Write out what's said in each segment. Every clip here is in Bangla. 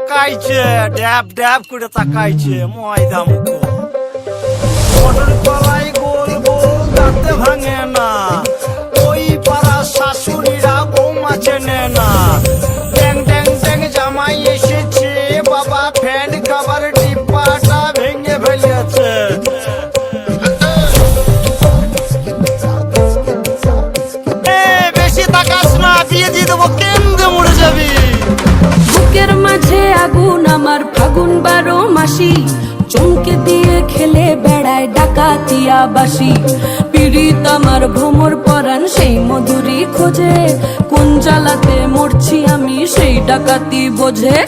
তাকাইছে, ড্যাব ড্যাব করে তাকাইছে ময়দা মুখো। মোটর কলাই গোল গোল দাঁতে ভাঙে না, ওই পাড়ার শাশুড়িরা বৌমা চেনে না। ড্যাং ড্যাং ড্যাং জামাই এসেছে, বাবা ফ্যান খাবার ডিব্বাটা ভেঙে ফেলেছে। বেশি তাকাস না, বিয়ে দিয়ে দেবো, কেন্দ্রে মরে যাবি। বুকের মাঝে আগুন আমার ফাগুন 12 মাসি, চমকে দিয়ে খেলে বেড়ায় ডাকাতিয়া বাসি। পীড়িত আমার ভ্রমর পরাণ সেই মধুরী খোঁজে, কোন জ্বালাতে মরছি আমি সেই ডাকাতি বোঝে।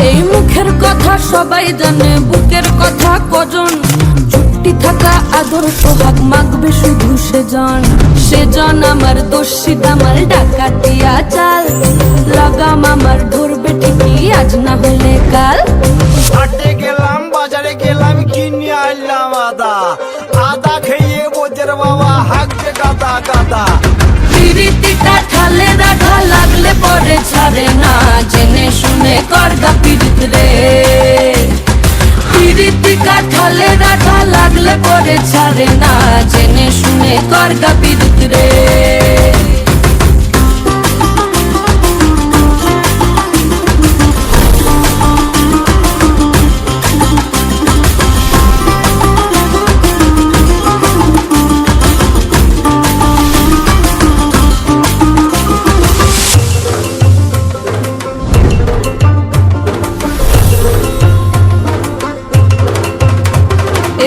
এই মুখের কথা সবাই জানে, বুকের কথা কজন? চুপটি থাকা আদর সোহাগ মাগবে শুধু সেজন আমার দোষী দামাল ডাকাতিয়া চাল। লাগাম আমার ধরবে ঠিকই আজ না হলে কাল। হাটে গেলাম, বাজারে গেলাম, কিনে আনলাম আদা। আদা খেয়ে বোঝের বাবা হাঁকছে গাদা গাদা। পিরিতিটা ঠালে রাখা লাগলে পরে ছাড়ে না, জেনে শুনে করগা পিরিত রে। পিরিতিটা ঠালে রাখা লাগলে পরে ছাড়ে না, জেনে শুনে করগা পিরিত রে।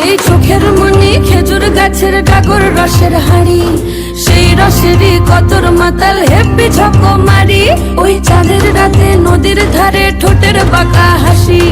এই চোখের মনি খেজুর গাছের ডাগর রসের হাড়ি, সেই রসেরই কতর মাতাল হেপি ঝকো মারি। ওই চাঁদের রাতে নদীর ধারে ঠোঁটের বাঁকা হাসি,